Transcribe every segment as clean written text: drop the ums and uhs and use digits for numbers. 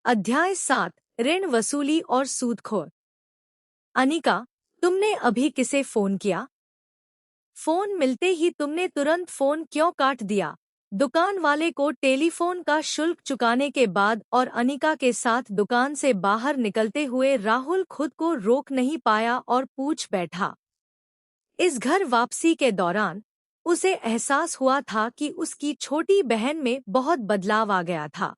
अध्याय 7 ऋण वसूली और सूदखोर। अनिका, तुमने अभी किसे फोन किया? फोन मिलते ही तुमने तुरंत फोन क्यों काट दिया? दुकान वाले को टेलीफोन का शुल्क चुकाने के बाद और अनिका के साथ दुकान से बाहर निकलते हुए राहुल खुद को रोक नहीं पाया और पूछ बैठा। इस घर वापसी के दौरान उसे एहसास हुआ था कि उसकी छोटी बहन में बहुत बदलाव आ गया था।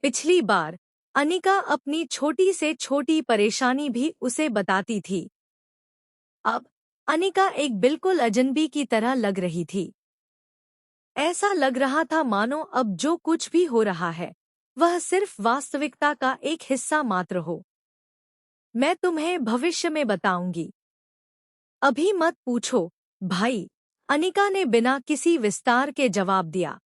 पिछली बार अनिका अपनी छोटी से छोटी परेशानी भी उसे बताती थी। अब अनिका एक बिल्कुल अजनबी की तरह लग रही थी। ऐसा लग रहा था मानो अब जो कुछ भी हो रहा है वह सिर्फ वास्तविकता का एक हिस्सा मात्र हो। मैं तुम्हें भविष्य में बताऊंगी, अभी मत पूछो भाई, अनिका ने बिना किसी विस्तार के जवाब दिया।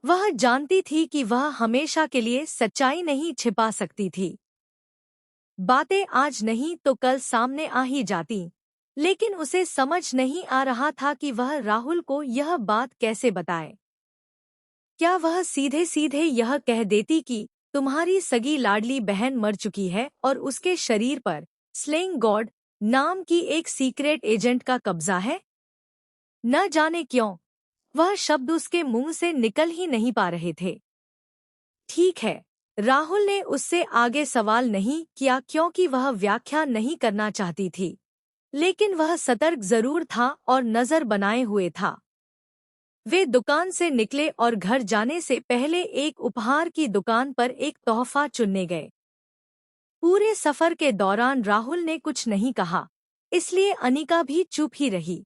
वह जानती थी कि वह हमेशा के लिए सच्चाई नहीं छिपा सकती थी। बातें आज नहीं तो कल सामने आ ही जाती, लेकिन उसे समझ नहीं आ रहा था कि वह राहुल को यह बात कैसे बताए। क्या वह सीधे सीधे यह कह देती कि तुम्हारी सगी लाडली बहन मर चुकी है और उसके शरीर पर स्लेइंग गॉड नाम की एक सीक्रेट एजेंट का कब्जा है? न जाने क्यों वह शब्द उसके मुंह से निकल ही नहीं पा रहे थे। ठीक है, राहुल ने उससे आगे सवाल नहीं किया क्योंकि वह व्याख्या नहीं करना चाहती थी, लेकिन वह सतर्क जरूर था और नजर बनाए हुए था। वे दुकान से निकले और घर जाने से पहले एक उपहार की दुकान पर एक तोहफा चुनने गए। पूरे सफर के दौरान राहुल ने कुछ नहीं कहा, इसलिए अनिका भी चुप ही रही।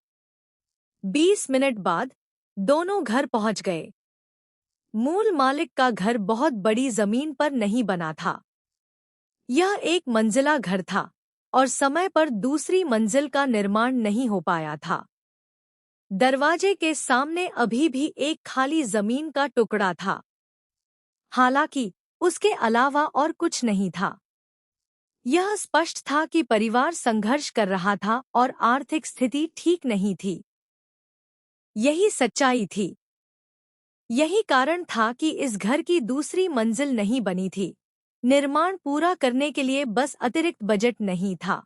20 मिनट बाद दोनों घर पहुंच गए। मूल मालिक का घर बहुत बड़ी जमीन पर नहीं बना था। यह एक मंजिला घर था और समय पर दूसरी मंजिल का निर्माण नहीं हो पाया था। दरवाजे के सामने अभी भी एक खाली जमीन का टुकड़ा था। हालांकि उसके अलावा और कुछ नहीं था। यह स्पष्ट था कि परिवार संघर्ष कर रहा था और आर्थिक स्थिति ठीक नहीं थी। यही सच्चाई थी। यही कारण था कि इस घर की दूसरी मंजिल नहीं बनी थी। निर्माण पूरा करने के लिए बस अतिरिक्त बजट नहीं था।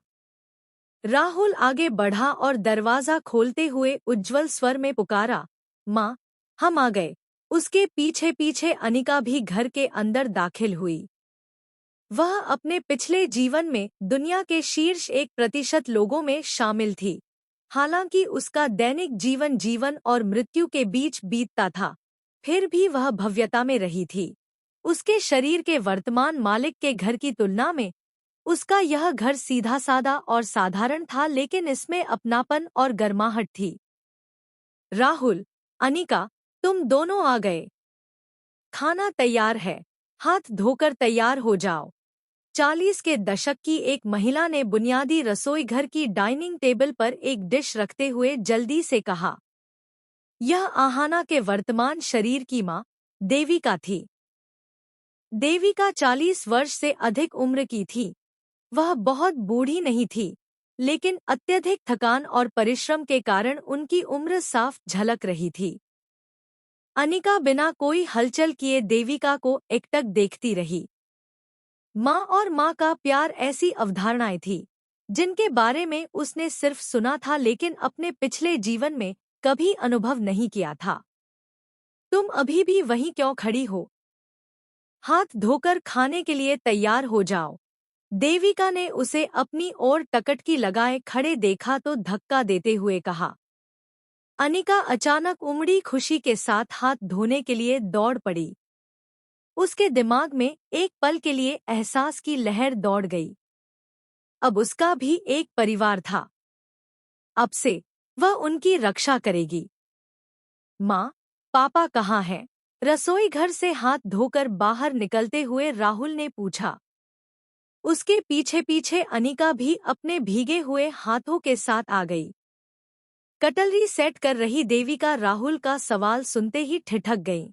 राहुल आगे बढ़ा और दरवाजा खोलते हुए उज्ज्वल स्वर में पुकारा, माँ, हम आ गए। उसके पीछे पीछे अनिका भी घर के अंदर दाखिल हुई। वह अपने पिछले जीवन में दुनिया के शीर्ष 1% लोगों में शामिल थी। हालांकि उसका दैनिक जीवन जीवन और मृत्यु के बीच बीतता था, फिर भी वह भव्यता में रही थी। उसके शरीर के वर्तमान मालिक के घर की तुलना में उसका यह घर सीधा सादा और साधारण था, लेकिन इसमें अपनापन और गर्माहट थी। राहुल, अनिका, तुम दोनों आ गए। खाना तैयार है, हाथ धोकर तैयार हो जाओ। 40 के दशक की एक महिला ने बुनियादी रसोई घर की डाइनिंग टेबल पर एक डिश रखते हुए जल्दी से कहा। यह आहाना के वर्तमान शरीर की माँ देविका थी। देविका 40 वर्ष से अधिक उम्र की थी। वह बहुत बूढ़ी नहीं थी, लेकिन अत्यधिक थकान और परिश्रम के कारण उनकी उम्र साफ झलक रही थी। अनिका बिना कोई हलचल किए देविका को एकटक देखती रही। माँ और माँ का प्यार ऐसी अवधारणाएं थी जिनके बारे में उसने सिर्फ सुना था, लेकिन अपने पिछले जीवन में कभी अनुभव नहीं किया था। तुम अभी भी वहीं क्यों खड़ी हो? हाथ धोकर खाने के लिए तैयार हो जाओ। देविका ने उसे अपनी ओर टकटकी लगाए खड़े देखा तो धक्का देते हुए कहा। अनिका अचानक उमड़ी खुशी के साथ हाथ धोने के लिए दौड़ पड़ी। उसके दिमाग में एक पल के लिए एहसास की लहर दौड़ गई। अब उसका भी एक परिवार था। अब से वह उनकी रक्षा करेगी। माँ, पापा कहाँ हैं? रसोई घर से हाथ धोकर बाहर निकलते हुए राहुल ने पूछा। उसके पीछे पीछे अनिका भी अपने भीगे हुए हाथों के साथ आ गई। कटलरी सेट कर रही देविका राहुल का सवाल सुनते ही ठिठक गई।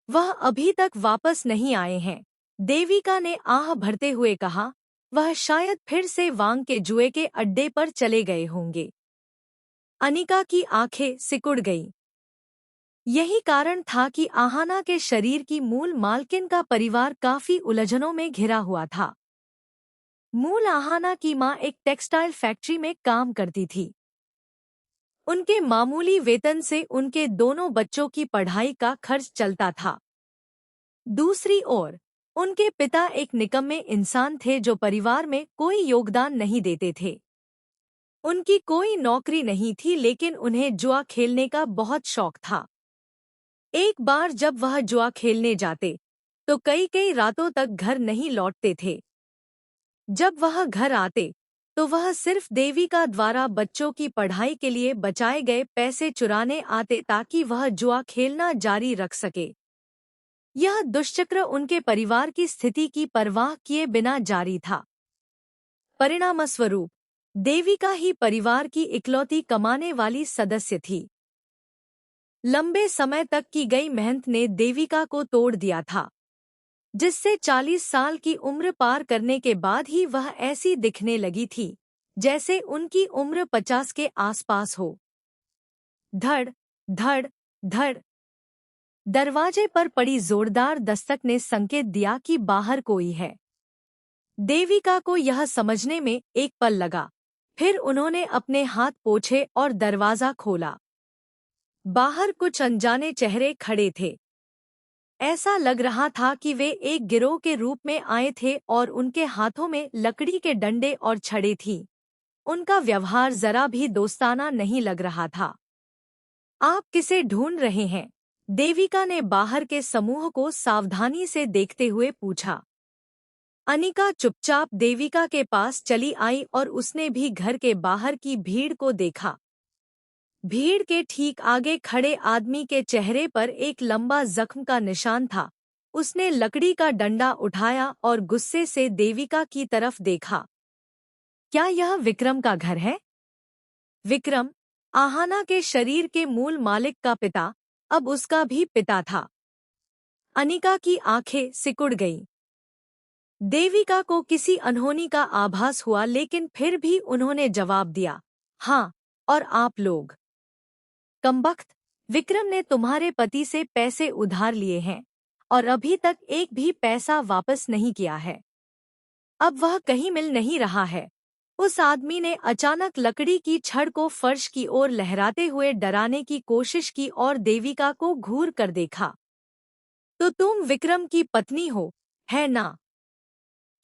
वह अभी तक वापस नहीं आए हैं, देविका ने आह भरते हुए कहा। वह शायद फिर से वांग के जुए के अड्डे पर चले गए होंगे। अनिका की आंखें सिकुड़ गईं। यही कारण था कि आहाना के शरीर की मूल मालकिन का परिवार काफी उलझनों में घिरा हुआ था। मूल आहाना की मां एक टेक्सटाइल फैक्ट्री में काम करती थी। उनके मामूली वेतन से उनके दोनों बच्चों की पढ़ाई का खर्च चलता था। दूसरी ओर उनके पिता एक निकम्मे इंसान थे जो परिवार में कोई योगदान नहीं देते थे। उनकी कोई नौकरी नहीं थी, लेकिन उन्हें जुआ खेलने का बहुत शौक था। एक बार जब वह जुआ खेलने जाते तो कई कई रातों तक घर नहीं लौटते थे। जब वह घर आते तो वह सिर्फ देविका द्वारा बच्चों की पढ़ाई के लिए बचाए गए पैसे चुराने आते ताकि वह जुआ खेलना जारी रख सके। यह दुष्चक्र उनके परिवार की स्थिति की परवाह किए बिना जारी था। परिणामस्वरूप देविका ही परिवार की इकलौती कमाने वाली सदस्य थी। लंबे समय तक की गई मेहनत ने देविका को तोड़ दिया था, जिससे 40 साल की उम्र पार करने के बाद ही वह ऐसी दिखने लगी थी जैसे उनकी उम्र 50 के आसपास हो। धड़ धड़ धड़। दरवाजे पर पड़ी जोरदार दस्तक ने संकेत दिया कि बाहर कोई है। देविका को यह समझने में एक पल लगा। फिर उन्होंने अपने हाथ पोंछे और दरवाजा खोला। बाहर कुछ अनजाने चेहरे खड़े थे। ऐसा लग रहा था कि वे एक गिरोह के रूप में आए थे और उनके हाथों में लकड़ी के डंडे और छड़ें थीं। उनका व्यवहार जरा भी दोस्ताना नहीं लग रहा था। आप किसे ढूंढ रहे हैं? देविका ने बाहर के समूह को सावधानी से देखते हुए पूछा। अनिका चुपचाप देविका के पास चली आई और उसने भी घर के बाहर की भीड़ को देखा। भीड़ के ठीक आगे खड़े आदमी के चेहरे पर एक लंबा जख्म का निशान था। उसने लकड़ी का डंडा उठाया और गुस्से से देविका की तरफ देखा। क्या यह विक्रम का घर है? विक्रम, आहाना के शरीर के मूल मालिक का पिता, अब उसका भी पिता था। अनिका की आंखें सिकुड़ गईं। देविका को किसी अनहोनी का आभास हुआ, लेकिन फिर भी उन्होंने जवाब दिया, हाँ, और आप लोग? कमबख्त, विक्रम ने तुम्हारे पति से पैसे उधार लिए हैं और अभी तक एक भी पैसा वापस नहीं किया है। अब वह कहीं मिल नहीं रहा है। उस आदमी ने अचानक लकड़ी की छड़ को फर्श की ओर लहराते हुए डराने की कोशिश की और देविका को घूर कर देखा। तो तुम विक्रम की पत्नी हो, है ना?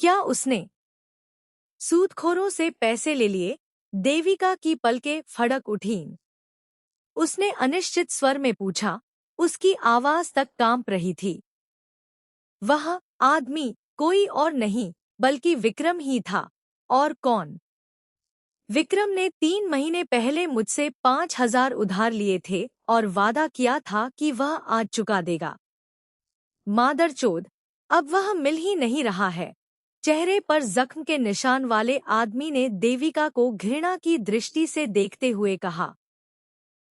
क्या उसने सूदखोरों से पैसे ले लिए? देविका की पलकें फड़क उठीं। उसने अनिश्चित स्वर में पूछा। उसकी आवाज तक कांप रही थी। वह आदमी कोई और नहीं बल्कि विक्रम ही था। और कौन? विक्रम ने 3 महीने पहले मुझसे 5,000 उधार लिए थे और वादा किया था कि वह आज चुका देगा। मादरचोद, अब वह मिल ही नहीं रहा है। चेहरे पर जख्म के निशान वाले आदमी ने देविका को घृणा की दृष्टि से देखते हुए कहा।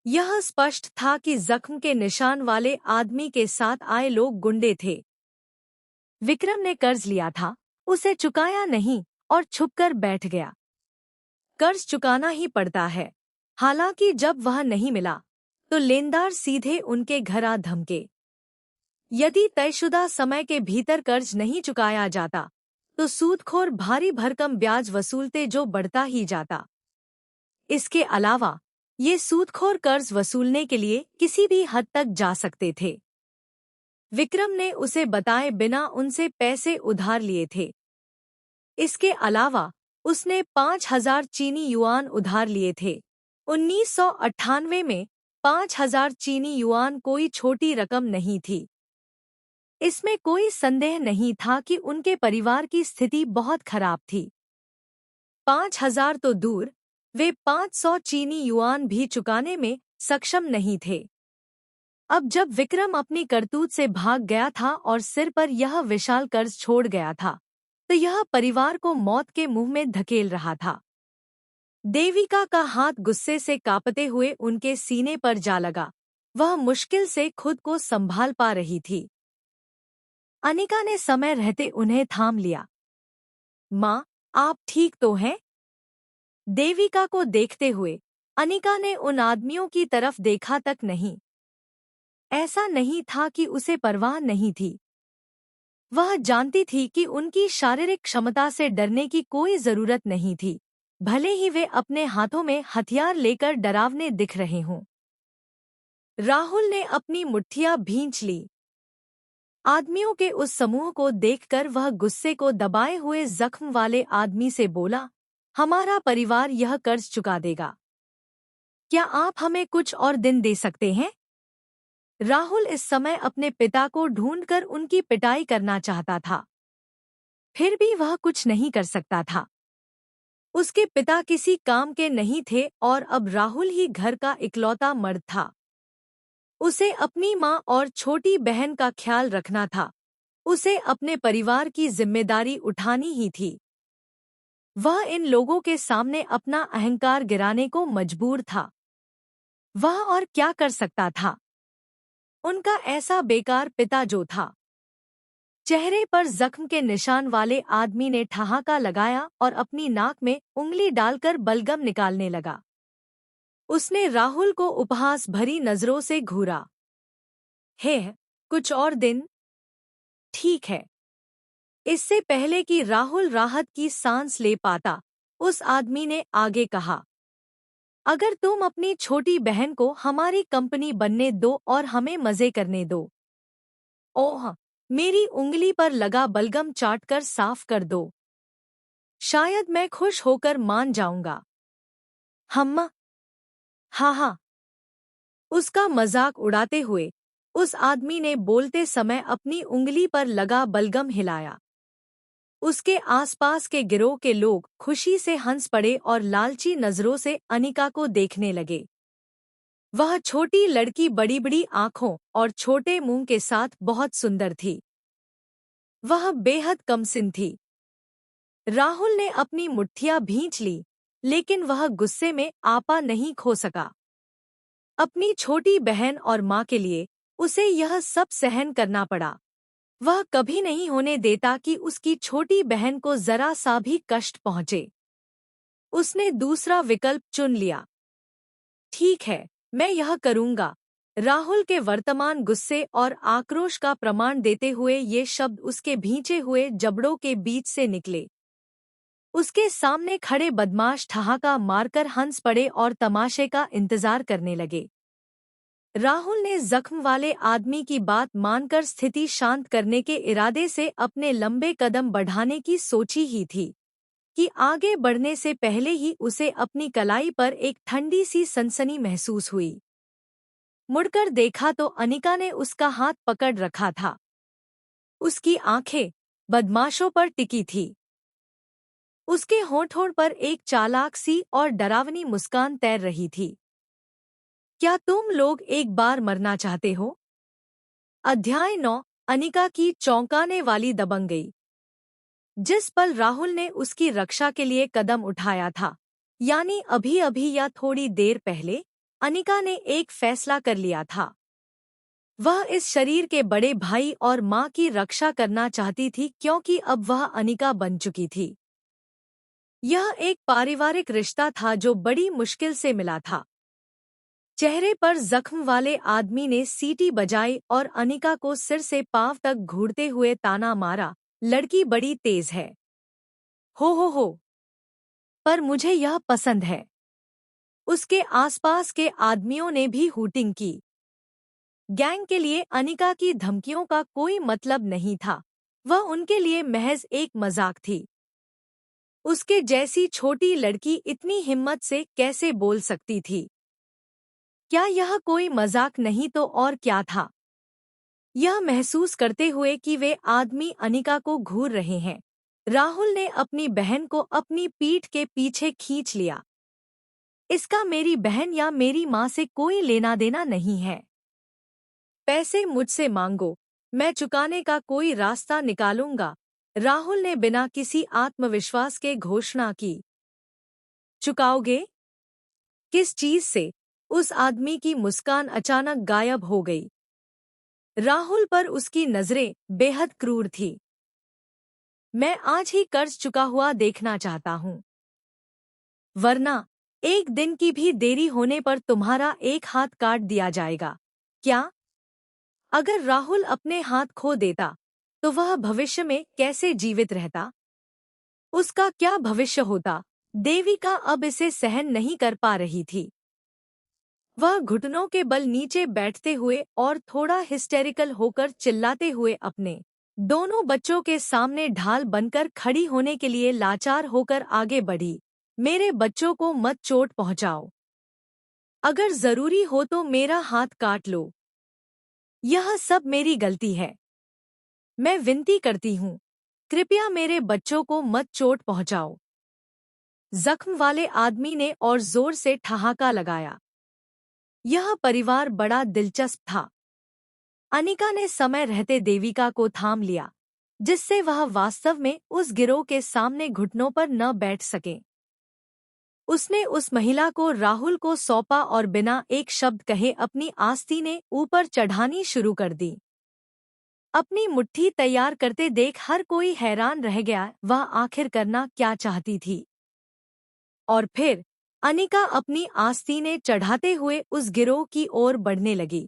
यह स्पष्ट था कि जख्म के निशान वाले आदमी के साथ आए लोग गुंडे थे। विक्रम ने कर्ज लिया था, उसे चुकाया नहीं और छुपकर बैठ गया। कर्ज चुकाना ही पड़ता है। हालांकि जब वह नहीं मिला तो लेनदार सीधे उनके घर आ धमके। यदि तयशुदा समय के भीतर कर्ज नहीं चुकाया जाता तो सूदखोर भारी भरकम ब्याज वसूलते, जो बढ़ता ही जाता। इसके अलावा ये सूदखोर कर्ज वसूलने के लिए किसी भी हद तक जा सकते थे। विक्रम ने उसे बताए बिना उनसे पैसे उधार लिए थे। इसके अलावा उसने 5,000 चीनी युआन उधार लिए थे। 1998 में 5,000 चीनी युआन कोई छोटी रकम नहीं थी। इसमें कोई संदेह नहीं था कि उनके परिवार की स्थिति बहुत खराब थी। 5,000 तो दूर, वे 500 चीनी युआन भी चुकाने में सक्षम नहीं थे। अब जब विक्रम अपनी करतूत से भाग गया था और सिर पर यह विशाल कर्ज छोड़ गया था, तो यह परिवार को मौत के मुंह में धकेल रहा था। देविका का हाथ गुस्से से कांपते हुए उनके सीने पर जा लगा। वह मुश्किल से खुद को संभाल पा रही थी। अनिका ने समय रहते उन्हें थाम लिया। माँ, आप ठीक तो हैं? देविका को देखते हुए अनिका ने उन आदमियों की तरफ देखा तक नहीं। ऐसा नहीं था कि उसे परवाह नहीं थी। वह जानती थी कि उनकी शारीरिक क्षमता से डरने की कोई जरूरत नहीं थी, भले ही वे अपने हाथों में हथियार लेकर डरावने दिख रहे हों। राहुल ने अपनी मुट्ठियां भींच ली। आदमियों के उस समूह को देखकर वह गुस्से को दबाए हुए जख्म वाले आदमी से बोला, हमारा परिवार यह कर्ज चुका देगा। क्या आप हमें कुछ और दिन दे सकते हैं? राहुल इस समय अपने पिता को ढूंढकर उनकी पिटाई करना चाहता था, फिर भी वह कुछ नहीं कर सकता था। उसके पिता किसी काम के नहीं थे और अब राहुल ही घर का इकलौता मर्द था। उसे अपनी माँ और छोटी बहन का ख्याल रखना था। उसे अपने परिवार की जिम्मेदारी उठानी ही थी। वह इन लोगों के सामने अपना अहंकार गिराने को मजबूर था। वह और क्या कर सकता था? उनका ऐसा बेकार पिता जो था। चेहरे पर जख्म के निशान वाले आदमी ने ठहाका लगाया और अपनी नाक में उंगली डालकर बलगम निकालने लगा। उसने राहुल को उपहास भरी नजरों से घूरा। हे, कुछ और दिन? ठीक है। इससे पहले कि राहुल राहत की सांस ले पाता, उस आदमी ने आगे कहा, अगर तुम अपनी छोटी बहन को हमारी कंपनी बनने दो और हमें मजे करने दो। ओह, मेरी उंगली पर लगा बलगम चाटकर साफ कर दो। शायद मैं खुश होकर मान जाऊंगा। हम्मा। हाँ हाँ। उसका मजाक उड़ाते हुए उस आदमी ने बोलते समय अपनी उंगली पर लगा बलगम हिलाया। उसके आसपास के गिरोह के लोग खुशी से हंस पड़े और लालची नजरों से अनिका को देखने लगे। वह छोटी लड़की बड़ी बड़ी आंखों और छोटे मुंह के साथ बहुत सुंदर थी। वह बेहद कमसिन थी। राहुल ने अपनी मुट्ठियां भींच ली, लेकिन वह गुस्से में आपा नहीं खो सका। अपनी छोटी बहन और माँ के लिए उसे यह सब सहन करना पड़ा। वह कभी नहीं होने देता कि उसकी छोटी बहन को जरा सा भी कष्ट पहुंचे। उसने दूसरा विकल्प चुन लिया। ठीक है, मैं यह करूंगा। राहुल के वर्तमान गुस्से और आक्रोश का प्रमाण देते हुए ये शब्द उसके भींचे हुए जबड़ों के बीच से निकले। उसके सामने खड़े बदमाश ठहाका मारकर हंस पड़े और तमाशे का इंतजार करने लगे। राहुल ने जख्म वाले आदमी की बात मानकर स्थिति शांत करने के इरादे से अपने लंबे कदम बढ़ाने की सोची ही थी कि आगे बढ़ने से पहले ही उसे अपनी कलाई पर एक ठंडी सी सनसनी महसूस हुई। मुड़कर देखा तो अनिका ने उसका हाथ पकड़ रखा था। उसकी आंखें बदमाशों पर टिकी थी। उसके होंठों पर एक चालाक सी और डरावनी मुस्कान तैर रही थी। क्या तुम लोग एक बार मरना चाहते हो? अध्याय 9। अनिका की चौंकाने वाली दबंगई। जिस पल राहुल ने उसकी रक्षा के लिए कदम उठाया था, यानी अभी अभी या थोड़ी देर पहले, अनिका ने एक फैसला कर लिया था। वह इस शरीर के बड़े भाई और माँ की रक्षा करना चाहती थी, क्योंकि अब वह अनिका बन चुकी थी। यह एक पारिवारिक रिश्ता था जो बड़ी मुश्किल से मिला था। चेहरे पर जख्म वाले आदमी ने सीटी बजाई और अनिका को सिर से पांव तक घूरते हुए ताना मारा, लड़की बड़ी तेज है। हो, पर मुझे यह पसंद है। उसके आसपास के आदमियों ने भी हूटिंग की। गैंग के लिए अनिका की धमकियों का कोई मतलब नहीं था, वह उनके लिए महज एक मजाक थी। उसके जैसी छोटी लड़की इतनी हिम्मत से कैसे बोल सकती थी? क्या यह कोई मजाक नहीं तो और क्या था? यह महसूस करते हुए कि वे आदमी अनिका को घूर रहे हैं, राहुल ने अपनी बहन को अपनी पीठ के पीछे खींच लिया। इसका मेरी बहन या मेरी माँ से कोई लेना देना नहीं है। पैसे मुझसे मांगो, मैं चुकाने का कोई रास्ता निकालूंगा, राहुल ने बिना किसी आत्मविश्वास के घोषणा की। चुकाओगे? किस चीज से? उस आदमी की मुस्कान अचानक गायब हो गई। राहुल पर उसकी नजरें बेहद क्रूर थी। मैं आज ही कर्ज चुका हुआ देखना चाहता हूँ, वरना एक दिन की भी देरी होने पर तुम्हारा एक हाथ काट दिया जाएगा। क्या? अगर राहुल अपने हाथ खो देता तो वह भविष्य में कैसे जीवित रहता? उसका क्या भविष्य होता? देविका अब इसे सहन नहीं कर पा रही थी। वह घुटनों के बल नीचे बैठते हुए और थोड़ा हिस्टेरिकल होकर चिल्लाते हुए अपने दोनों बच्चों के सामने ढाल बनकर खड़ी होने के लिए लाचार होकर आगे बढ़ी। मेरे बच्चों को मत चोट पहुंचाओ। अगर जरूरी हो तो मेरा हाथ काट लो। यह सब मेरी गलती है। मैं विनती करती हूँ, कृपया मेरे बच्चों को मत चोट पहुंचाओ। जख्म वाले आदमी ने और जोर से ठहाका लगाया। यह परिवार बड़ा दिलचस्प था। अनिका ने समय रहते देविका को थाम लिया, जिससे वह वास्तव में उस गिरोह के सामने घुटनों पर न बैठ सके। उसने उस महिला को राहुल को सौंपा और बिना एक शब्द कहे अपनी आस्तीनें ऊपर चढ़ानी शुरू कर दी। अपनी मुट्ठी तैयार करते देख हर कोई हैरान रह गया, वह आखिर करना क्या चाहती थी। और फिर अनिका अपनी आस्तीनें चढ़ाते हुए उस गिरोह की ओर बढ़ने लगी।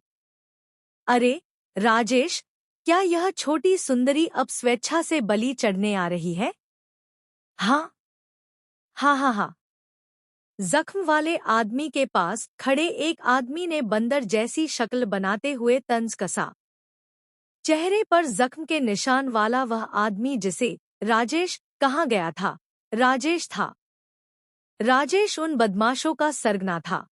अरे राजेश, क्या यह छोटी सुंदरी अब स्वेच्छा से बलि चढ़ने आ रही है? हाँ हाँ हाँ हाँ। जख्म वाले आदमी के पास खड़े एक आदमी ने बंदर जैसी शक्ल बनाते हुए तंज कसा। चेहरे पर जख्म के निशान वाला वह आदमी जिसे राजेश कहा गया था, राजेश था। राजेश उन बदमाशों का सरगना था।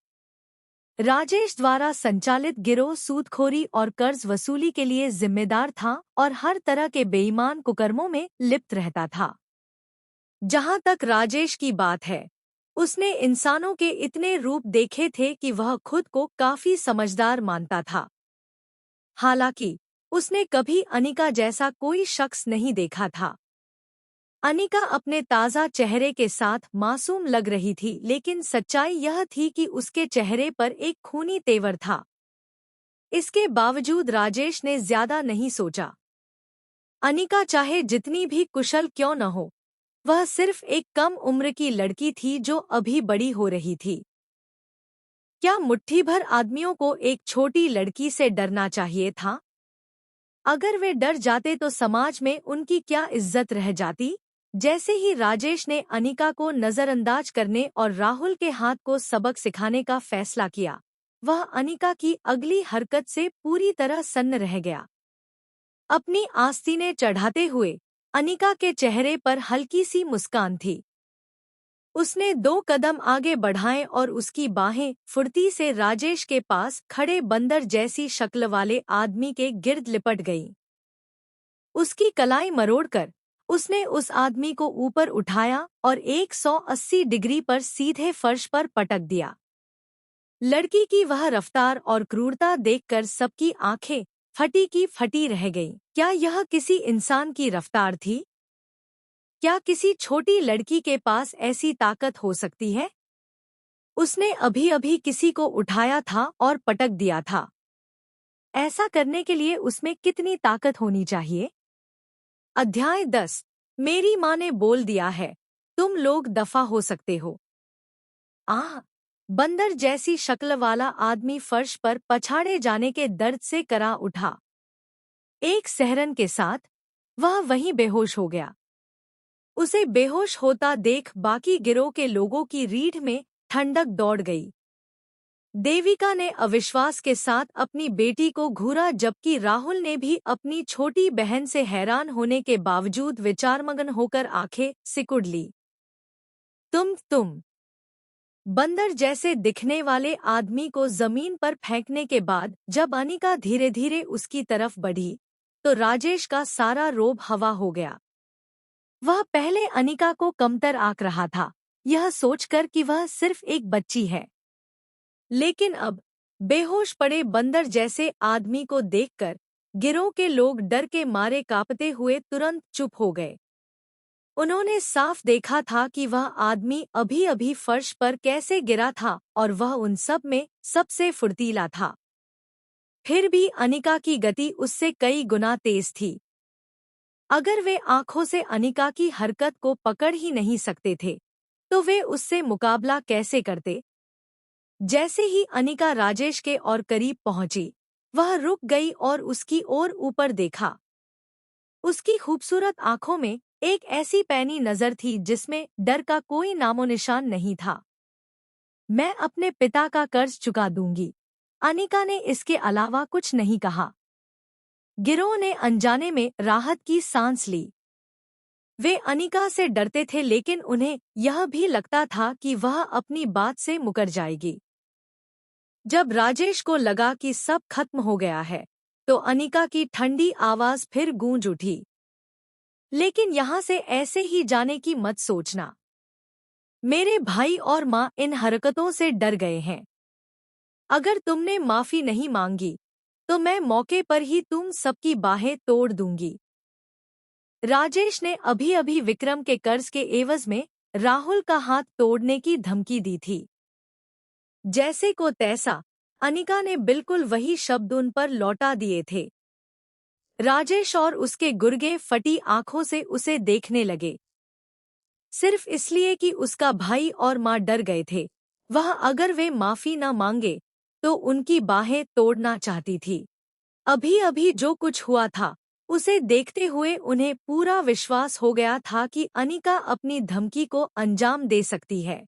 राजेश द्वारा संचालित गिरोह सूदखोरी और कर्ज वसूली के लिए जिम्मेदार था और हर तरह के बेईमान कुकर्मों में लिप्त रहता था। जहां तक राजेश की बात है, उसने इंसानों के इतने रूप देखे थे कि वह खुद को काफी समझदार मानता था। हालांकि उसने कभी अनिका जैसा कोई शख्स नहीं देखा था। अनिका अपने ताज़ा चेहरे के साथ मासूम लग रही थी, लेकिन सच्चाई यह थी कि उसके चेहरे पर एक खूनी तेवर था। इसके बावजूद राजेश ने ज्यादा नहीं सोचा। अनिका चाहे जितनी भी कुशल क्यों न हो, वह सिर्फ एक कम उम्र की लड़की थी जो अभी बड़ी हो रही थी। क्या मुट्ठी भर आदमियों को एक छोटी लड़की से डरना चाहिए था? अगर वे डर जाते तो समाज में उनकी क्या इज्जत रह जाती? जैसे ही राजेश ने अनिका को नजरअंदाज करने और राहुल के हाथ को सबक सिखाने का फैसला किया, वह अनिका की अगली हरकत से पूरी तरह सन्न रह गया। अपनी आस्तीनें चढ़ाते हुए अनिका के चेहरे पर हल्की सी मुस्कान थी। उसने 2 कदम आगे बढ़ाए और उसकी बाहें फुर्ती से राजेश के पास खड़े बंदर जैसी शक्ल वाले आदमी के गिर्द लिपट गईं। उसकी कलाई मरोड़कर उसने उस आदमी को ऊपर उठाया और 180 डिग्री पर सीधे फर्श पर पटक दिया। लड़की की वह रफ्तार और क्रूरता देखकर सबकी आंखें फटी की फटी रह गईं। क्या यह किसी इंसान की रफ्तार थी? क्या किसी छोटी लड़की के पास ऐसी ताकत हो सकती है? उसने अभी अभी किसी को उठाया था और पटक दिया था। ऐसा करने के लिए उसमें कितनी ताकत होनी चाहिए? अध्याय 10। मेरी माँ ने बोल दिया है, तुम लोग दफा हो सकते हो। आह! बंदर जैसी शक्ल वाला आदमी फर्श पर पछाड़े जाने के दर्द से करा उठा। एक सहरन के साथ वह वहीं बेहोश हो गया। उसे बेहोश होता देख बाकी गिरोह के लोगों की रीढ़ में ठंडक दौड़ गई। देविका ने अविश्वास के साथ अपनी बेटी को घूरा, जबकि राहुल ने भी अपनी छोटी बहन से हैरान होने के बावजूद विचारमग्न होकर आंखें सिकुड़ ली। तुम बंदर जैसे दिखने वाले आदमी को जमीन पर फेंकने के बाद जब अनिका धीरे धीरे उसकी तरफ बढ़ी, तो राजेश का सारा रोब हवा हो गया। वह पहले अनिका को कमतर आंक रहा था, यह सोचकर कि वह सिर्फ एक बच्ची है। लेकिन अब बेहोश पड़े बंदर जैसे आदमी को देखकर गिरोह के लोग डर के मारे कांपते हुए तुरंत चुप हो गए। उन्होंने साफ देखा था कि वह आदमी अभी अभी फर्श पर कैसे गिरा था और वह उन सब में सबसे फुर्तीला था। फिर भी अनिका की गति उससे कई गुना तेज थी। अगर वे आंखों से अनिका की हरकत को पकड़ ही नहीं सकते थे, तो वे उससे मुकाबला कैसे करते? जैसे ही अनिका राजेश के और करीब पहुंची, वह रुक गई और उसकी ओर ऊपर देखा। उसकी खूबसूरत आंखों में एक ऐसी पैनी नजर थी जिसमें डर का कोई नामोनिशान नहीं था। मैं अपने पिता का कर्ज चुका दूंगी। अनिका ने इसके अलावा कुछ नहीं कहा। गिरोह ने अनजाने में राहत की सांस ली। वे अनिका से डरते थे लेकिन उन्हें यह भी लगता था कि वह अपनी बात से मुकर जाएगी। जब राजेश को लगा कि सब खत्म हो गया है, तो अनिका की ठंडी आवाज फिर गूंज उठी। लेकिन यहाँ से ऐसे ही जाने की मत सोचना। मेरे भाई और माँ इन हरकतों से डर गए हैं। अगर तुमने माफी नहीं मांगी, तो मैं मौके पर ही तुम सबकी बाहें तोड़ दूंगी। राजेश ने अभी अभी विक्रम के कर्ज के एवज में राहुल का हाथ तोड़ने की धमकी दी थी। जैसे को तैसा, अनिका ने बिल्कुल वही शब्द उन पर लौटा दिए थे। राजेश और उसके गुर्गे फटी आंखों से उसे देखने लगे। सिर्फ इसलिए कि उसका भाई और माँ डर गए थे। वह अगर वे माफी न मांगे, तो उनकी बाहें तोड़ना चाहती थी। अभी अभी जो कुछ हुआ था, उसे देखते हुए उन्हें पूरा विश्वास हो गया था कि अनिका अपनी धमकी को अंजाम दे सकती है।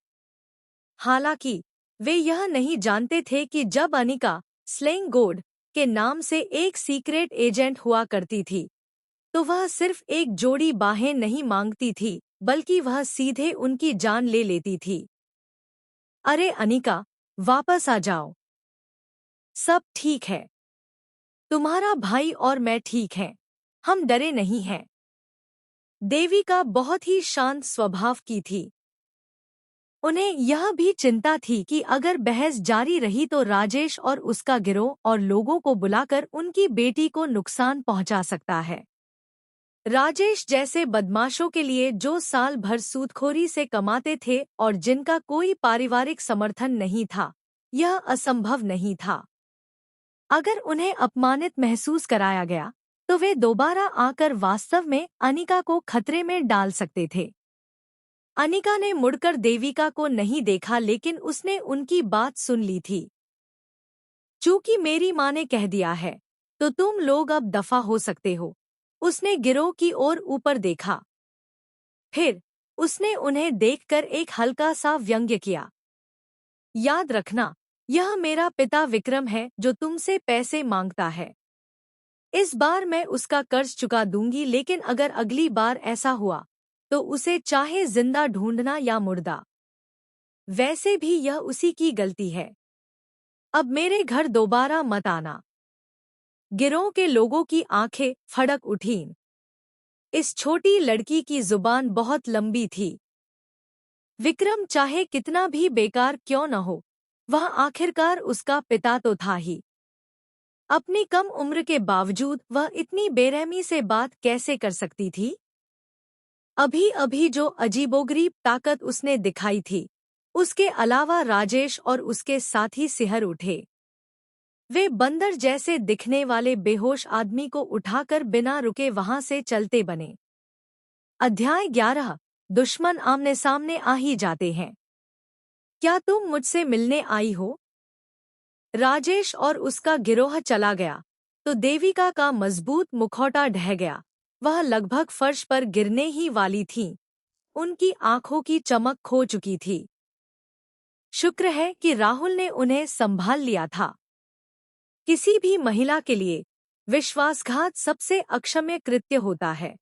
हालांकि वे यह नहीं जानते थे कि जब अनिका स्लेइंग गोड के नाम से एक सीक्रेट एजेंट हुआ करती थी, तो वह सिर्फ एक जोड़ी बाहें नहीं मांगती थी, बल्कि वह सीधे उनकी जान ले लेती थी। अरे अनिका, वापस आ जाओ। सब ठीक है। तुम्हारा भाई और मैं ठीक हैं। हम डरे नहीं हैं। देविका बहुत ही शांत स्वभाव की थी। उन्हें यह भी चिंता थी कि अगर बहस जारी रही तो राजेश और उसका गिरोह और लोगों को बुलाकर उनकी बेटी को नुकसान पहुंचा सकता है। राजेश जैसे बदमाशों के लिए जो साल भर सूदखोरी से कमाते थे और जिनका कोई पारिवारिक समर्थन नहीं था, यह असंभव नहीं था। अगर उन्हें अपमानित महसूस कराया गया, तो वे दोबारा आकर वास्तव में अनिका को खतरे में डाल सकते थे। अनिका ने मुड़कर देविका को नहीं देखा लेकिन उसने उनकी बात सुन ली थी। चूंकि मेरी माँ ने कह दिया है, तो तुम लोग अब दफा हो सकते हो। उसने गिरोह की ओर ऊपर देखा। फिर उसने उन्हें देखकर एक हल्का सा व्यंग्य किया। याद रखना, यह मेरा पिता विक्रम है जो तुमसे पैसे मांगता है। इस बार मैं उसका कर्ज चुका दूंगी, लेकिन अगर अगली बार ऐसा हुआ, तो उसे चाहे जिंदा ढूंढना या मुर्दा। वैसे भी यह उसी की गलती है। अब मेरे घर दोबारा मत आना। गिरोह के लोगों की आंखें फड़क उठीं। इस छोटी लड़की की जुबान बहुत लंबी थी। विक्रम चाहे कितना भी बेकार क्यों न हो, वह आखिरकार उसका पिता तो था ही। अपनी कम उम्र के बावजूद वह इतनी बेरहमी से बात कैसे कर सकती थी? अभी अभी जो अजीबोगरीब ताकत उसने दिखाई थी, उसके अलावा राजेश और उसके साथी सिहर उठे। वे बंदर जैसे दिखने वाले बेहोश आदमी को उठाकर बिना रुके वहां से चलते बने। अध्याय 11। दुश्मन आमने सामने आ ही जाते हैं। क्या तुम मुझसे मिलने आई हो? राजेश और उसका गिरोह चला गया, तो देविका का मजबूत मुखौटा ढह गया। वह लगभग फर्श पर गिरने ही वाली थीं। उनकी आंखों की चमक खो चुकी थी। शुक्र है कि राहुल ने उन्हें संभाल लिया था। किसी भी महिला के लिए विश्वासघात सबसे अक्षम्य कृत्य होता है।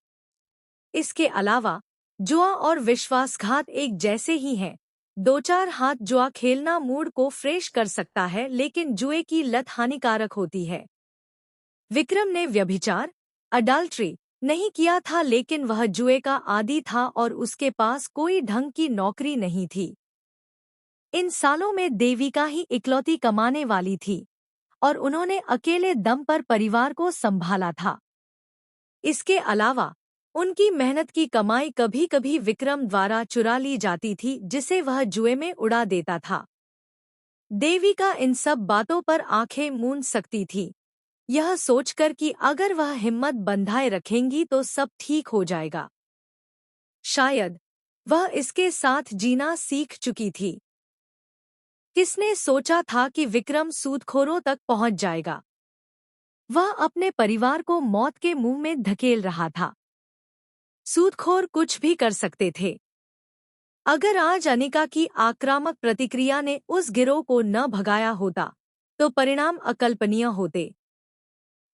इसके अलावा जुआ और विश्वासघात एक जैसे ही हैं। दो चार हाथ जुआ खेलना मूड को फ्रेश कर सकता है, लेकिन जुए की लत हानिकारक होती है। विक्रम ने व्यभिचार, अडल्ट्री नहीं किया था, लेकिन वह जुए का आदी था और उसके पास कोई ढंग की नौकरी नहीं थी। इन सालों में देविका ही इकलौती कमाने वाली थी और उन्होंने अकेले दम पर परिवार को संभाला था। इसके अलावा उनकी मेहनत की कमाई कभी कभी विक्रम द्वारा चुरा ली जाती थी, जिसे वह जुए में उड़ा देता था। देविका इन सब बातों पर आंखें मूंद सकती थी, यह सोचकर कि अगर वह हिम्मत बंधाए रखेंगी तो सब ठीक हो जाएगा। शायद वह इसके साथ जीना सीख चुकी थी। किसने सोचा था कि विक्रम सूदखोरों तक पहुंच जाएगा? वह अपने परिवार को मौत के मुंह में धकेल रहा था। सूदखोर कुछ भी कर सकते थे। अगर आज अनिका की आक्रामक प्रतिक्रिया ने उस गिरोह को न भगाया होता, तो परिणाम अकल्पनीय होते।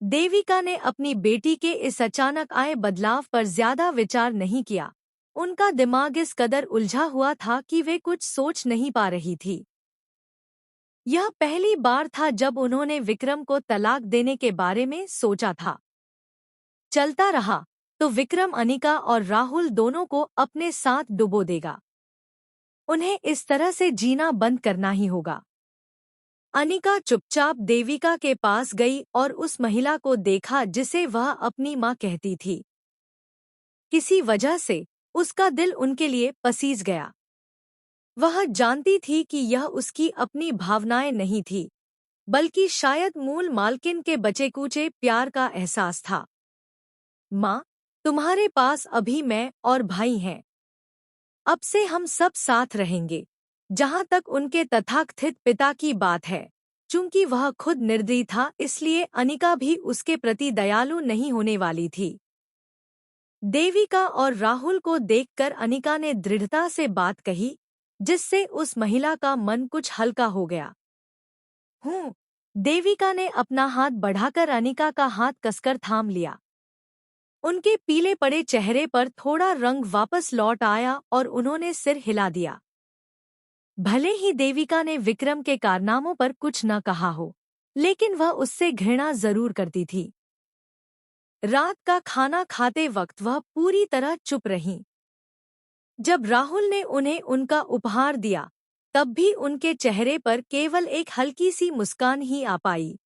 देविका ने अपनी बेटी के इस अचानक आए बदलाव पर ज्यादा विचार नहीं किया। उनका दिमाग इस कदर उलझा हुआ था कि वे कुछ सोच नहीं पा रही थी। यह पहली बार था जब उन्होंने विक्रम को तलाक देने के बारे में सोचा था। चलता रहा तो विक्रम अनिका और राहुल दोनों को अपने साथ डुबो देगा। उन्हें इस तरह से जीना बंद करना ही होगा। अनिका चुपचाप देविका के पास गई और उस महिला को देखा जिसे वह अपनी मां कहती थी। किसी वजह से उसका दिल उनके लिए पसीज गया। वह जानती थी कि यह उसकी अपनी भावनाएं नहीं थी, बल्कि शायद मूल मालकिन के बचे-कूचे प्यार का एहसास था। माँ, तुम्हारे पास अभी मैं और भाई हैं। अब से हम सब साथ रहेंगे। जहाँ तक उनके तथाकथित पिता की बात है, चूंकि वह खुद निर्दयी था, इसलिए अनिका भी उसके प्रति दयालु नहीं होने वाली थी। देविका और राहुल को देखकर अनिका ने दृढ़ता से बात कही, जिससे उस महिला का मन कुछ हल्का हो गया। देविका ने अपना हाथ बढ़ाकर अनिका का हाथ कसकर थाम लिया। उनके पीले पड़े चेहरे पर थोड़ा रंग वापस लौट आया और उन्होंने सिर हिला दिया। भले ही देविका ने विक्रम के कारनामों पर कुछ न कहा हो, लेकिन वह उससे घृणा जरूर करती थी। रात का खाना खाते वक्त वह पूरी तरह चुप रहीं। जब राहुल ने उन्हें उनका उपहार दिया, तब भी उनके चेहरे पर केवल एक हल्की सी मुस्कान ही आ पाई।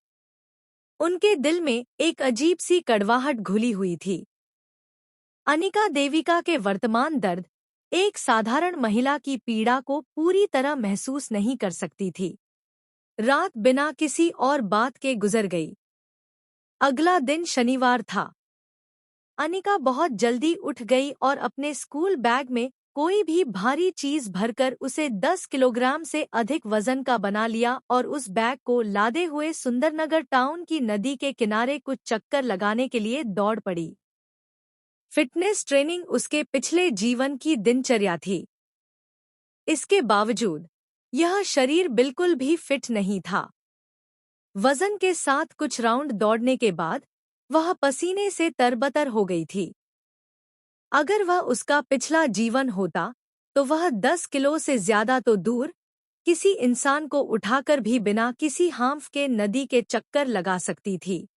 उनके दिल में एक अजीब सी कड़वाहट घुली हुई थी। अनिका देविका के वर्तमान दर्द, एक साधारण महिला की पीड़ा को पूरी तरह महसूस नहीं कर सकती थी। रात बिना किसी और बात के गुजर गई। अगला दिन शनिवार था। अनिका बहुत जल्दी उठ गई और अपने स्कूल बैग में कोई भी भारी चीज भरकर उसे 10 किलोग्राम से अधिक वजन का बना लिया और उस बैग को लादे हुए सुंदरनगर टाउन की नदी के किनारे कुछ चक्कर लगाने के लिए दौड़ पड़ी। फिटनेस ट्रेनिंग उसके पिछले जीवन की दिनचर्या थी। इसके बावजूद यह शरीर बिल्कुल भी फिट नहीं था। वजन के साथ कुछ राउंड दौड़ने के बाद वह पसीने से तरबतर हो गई थी। अगर वह उसका पिछला जीवन होता, तो वह 10 किलो से ज्यादा तो दूर किसी इंसान को उठाकर भी बिना किसी हांफ के नदी के चक्कर लगा सकती थी।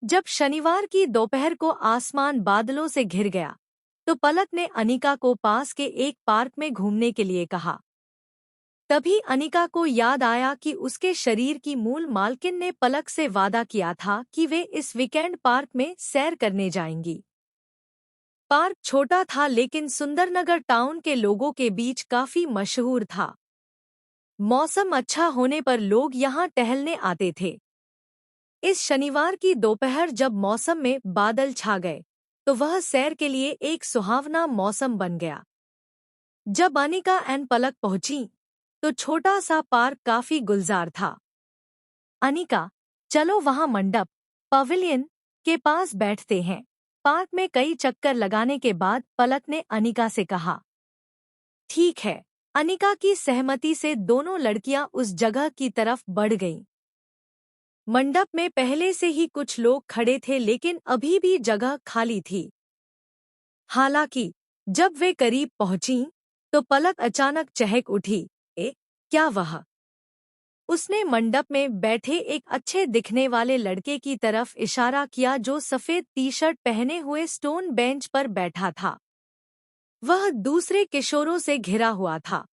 जब शनिवार की दोपहर को आसमान बादलों से घिर गया, तो पलक ने अनिका को पास के एक पार्क में घूमने के लिए कहा। तभी अनिका को याद आया कि उसके शरीर की मूल मालकिन ने पलक से वादा किया था कि वे इस वीकेंड पार्क में सैर करने जाएंगी। पार्क छोटा था, लेकिन सुंदरनगर टाउन के लोगों के बीच काफी मशहूर था। मौसम अच्छा होने पर लोग यहाँ टहलने आते थे। इस शनिवार की दोपहर जब मौसम में बादल छा गए, तो वह सैर के लिए एक सुहावना मौसम बन गया। जब अनिका एन पलक पहुंची, तो छोटा सा पार्क काफी गुलजार था। अनिका, चलो वहां मंडप, पवेलियन के पास बैठते हैं। पार्क में कई चक्कर लगाने के बाद पलक ने अनिका से कहा। ठीक है। अनिका की सहमति से दोनों लड़कियां उस जगह की तरफ बढ़ गईं। मंडप में पहले से ही कुछ लोग खड़े थे, लेकिन अभी भी जगह खाली थी। हालांकि जब वे करीब पहुंचीं, तो पलक अचानक चहक उठी। क्या वह? उसने मंडप में बैठे एक अच्छे दिखने वाले लड़के की तरफ इशारा किया जो सफेद टी-शर्ट पहने हुए स्टोन बेंच पर बैठा था। वह दूसरे किशोरों से घिरा हुआ था।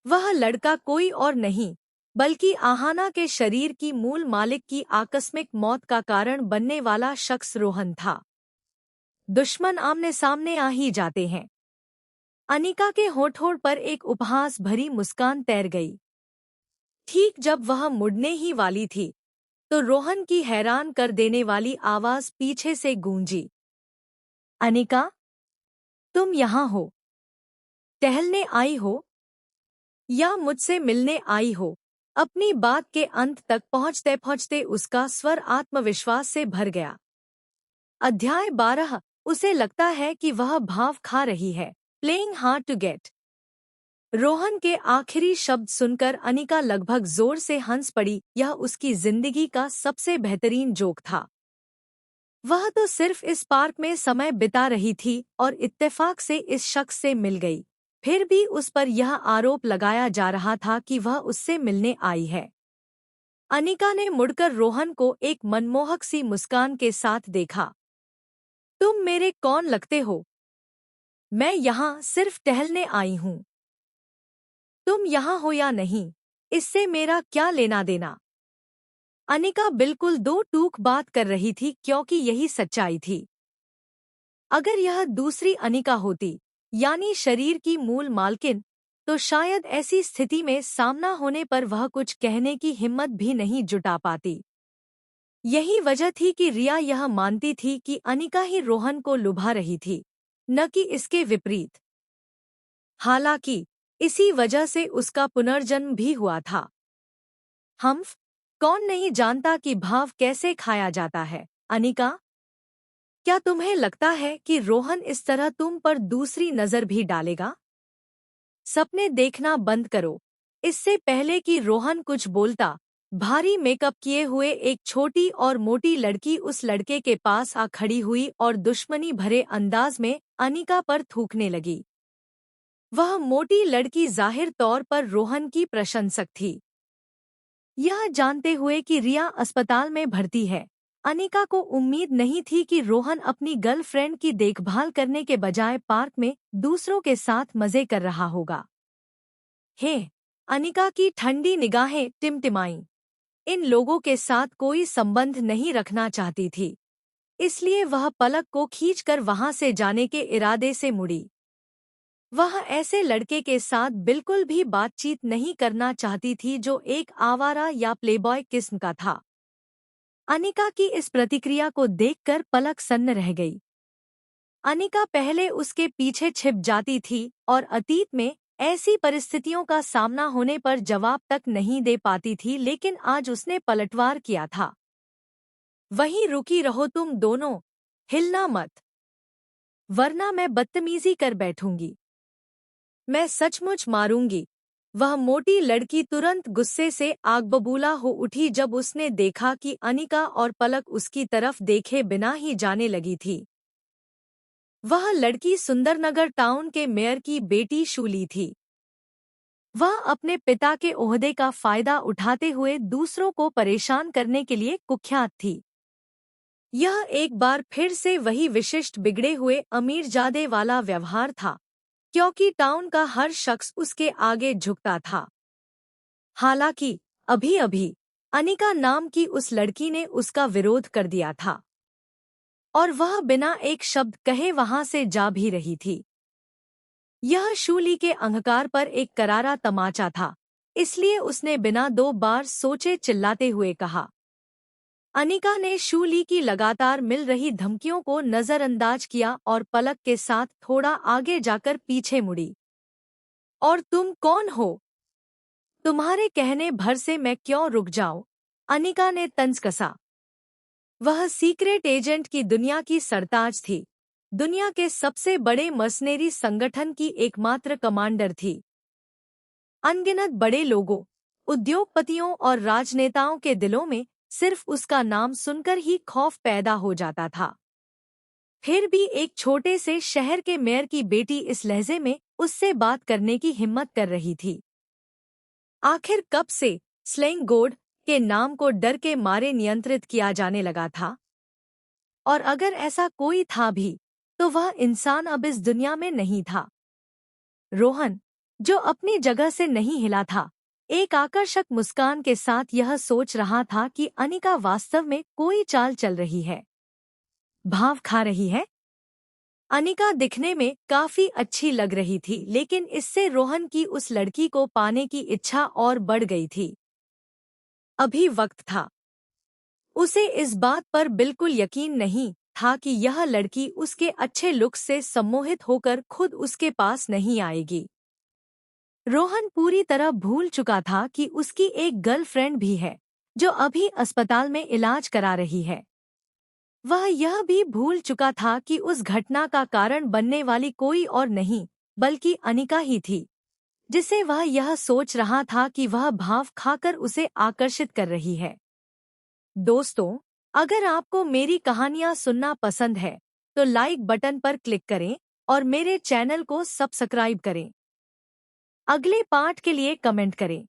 वह लड़का कोई और नहीं, बल्कि आहाना के शरीर की मूल मालिक की आकस्मिक मौत का कारण बनने वाला शख्स रोहन था। दुश्मन आमने सामने आ ही जाते हैं। अनिका के होठों पर एक उपहास भरी मुस्कान तैर गई। ठीक जब वह मुड़ने ही वाली थी, तो रोहन की हैरान कर देने वाली आवाज पीछे से गूंजी। अनिका, तुम यहाँ हो? टहलने आई हो या मुझसे मिलने आई हो? अपनी बात के अंत तक पहुंचते पहुंचते उसका स्वर आत्मविश्वास से भर गया। अध्याय 12। उसे लगता है कि वह भाव खा रही है। Playing hard to get. Rohan के आखिरी शब्द सुनकर अनिका लगभग जोर से हंस पड़ी। यह उसकी जिंदगी का सबसे बेहतरीन जोक था। वह तो सिर्फ इस पार्क में समय बिता रही थी और इत्तेफाक से इस शख्स से मिल गई। फिर भी उस पर यह आरोप लगाया जा रहा था कि वह उससे मिलने आई है। अनिका ने मुड़कर रोहन को एक मनमोहक सी मुस्कान के साथ देखा। तुम मेरे कौन लगते हो? मैं यहाँ सिर्फ टहलने आई हूँ। तुम यहाँ हो या नहीं, इससे मेरा क्या लेना देना? अनिका बिल्कुल दो टूक बात कर रही थी क्योंकि यही सच्चाई थी। अगर यह दूसरी अनिका होती, यानी शरीर की मूल मालकिन, तो शायद ऐसी स्थिति में सामना होने पर वह कुछ कहने की हिम्मत भी नहीं जुटा पाती। यही वजह थी कि रिया यह मानती थी कि अनिका ही रोहन को लुभा रही थी, न कि इसके विपरीत। हालांकि इसी वजह से उसका पुनर्जन्म भी हुआ था। हम्फ, कौन नहीं जानता कि भाव कैसे खाया जाता है। अनिका, क्या तुम्हें लगता है कि रोहन इस तरह तुम पर दूसरी नजर भी डालेगा? सपने देखना बंद करो। इससे पहले कि रोहन कुछ बोलता, भारी मेकअप किए हुए एक छोटी और मोटी लड़की उस लड़के के पास आ खड़ी हुई और दुश्मनी भरे अंदाज में अनिका पर थूकने लगी। वह मोटी लड़की जाहिर तौर पर रोहन की प्रशंसक थी। यह जानते हुए कि रिया अस्पताल में भर्ती है, अनिका को उम्मीद नहीं थी कि रोहन अपनी गर्लफ्रेंड की देखभाल करने के बजाय पार्क में दूसरों के साथ मजे कर रहा होगा। हे, अनिका की ठंडी निगाहें टिमटिमाईं। इन लोगों के साथ कोई संबंध नहीं रखना चाहती थी, इसलिए वह पलक को खींचकर वहां से जाने के इरादे से मुड़ी। वह ऐसे लड़के के साथ बिल्कुल भी बातचीत नहीं करना चाहती थी जो एक आवारा या प्लेबॉय किस्म का था। अनिका की इस प्रतिक्रिया को देखकर पलक सन्न रह गई। अनिका पहले उसके पीछे छिप जाती थी और अतीत में ऐसी परिस्थितियों का सामना होने पर जवाब तक नहीं दे पाती थी, लेकिन आज उसने पलटवार किया था। वहीं रुकी रहो तुम दोनों, हिलना मत, वरना मैं बदतमीजी कर बैठूंगी। मैं सचमुच मारूंगी। वह मोटी लड़की तुरंत गुस्से से आग बबूला हो उठी जब उसने देखा कि अनिका और पलक उसकी तरफ देखे बिना ही जाने लगी थी। वह लड़की सुंदरनगर टाउन के मेयर की बेटी शूली थी। वह अपने पिता के ओहदे का फायदा उठाते हुए दूसरों को परेशान करने के लिए कुख्यात थी। यह एक बार फिर से वही विशिष्ट बिगड़े हुए अमीरजादे वाला व्यवहार था, क्योंकि टाउन का हर शख्स उसके आगे झुकता था। हालांकि अभी अभी अनिका नाम की उस लड़की ने उसका विरोध कर दिया था और वह बिना एक शब्द कहे वहां से जा भी रही थी। यह शूली के अहंकार पर एक करारा तमाचा था, इसलिए उसने बिना दो बार सोचे चिल्लाते हुए कहा। अनिका ने शूली की लगातार मिल रही धमकियों को नजरअंदाज किया और पलक के साथ थोड़ा आगे जाकर पीछे मुड़ी। और तुम कौन हो? तुम्हारे कहने भर से मैं क्यों रुक जाऊं? अनिका ने तंज कसा। वह सीक्रेट एजेंट की दुनिया की सरताज थी, दुनिया के सबसे बड़े मर्सनेरी संगठन की एकमात्र कमांडर थी। अनगिनत बड़े लोगों, उद्योगपतियों और राजनेताओं के दिलों में सिर्फ उसका नाम सुनकर ही खौफ पैदा हो जाता था। फिर भी एक छोटे से शहर के मेयर की बेटी इस लहजे में उससे बात करने की हिम्मत कर रही थी। आखिर कब से स्लैंग गोड के नाम को डर के मारे नियंत्रित किया जाने लगा था? और अगर ऐसा कोई था भी, तो वह इंसान अब इस दुनिया में नहीं था। रोहन, जो अपनी जगह से नहीं हिला था, एक आकर्षक मुस्कान के साथ यह सोच रहा था कि अनिका वास्तव में कोई चाल चल रही है, भाव खा रही है। अनिका दिखने में काफी अच्छी लग रही थी, लेकिन इससे रोहन की उस लड़की को पाने की इच्छा और बढ़ गई थी। अभी वक्त था। उसे इस बात पर बिल्कुल यकीन नहीं था कि यह लड़की उसके अच्छे लुक्स से सम्मोहित होकर खुद उसके पास नहीं आएगी। रोहन पूरी तरह भूल चुका था कि उसकी एक गर्लफ्रेंड भी है जो अभी अस्पताल में इलाज करा रही है। वह यह भी भूल चुका था कि उस घटना का कारण बनने वाली कोई और नहीं बल्कि अनिका ही थी, जिसे वह यह सोच रहा था कि वह भाव खाकर उसे आकर्षित कर रही है। दोस्तों, अगर आपको मेरी कहानियाँ सुनना पसंद है तो लाइक बटन पर क्लिक करें और मेरे चैनल को सब्सक्राइब करें। अगले पार्ट के लिए कमेंट करें।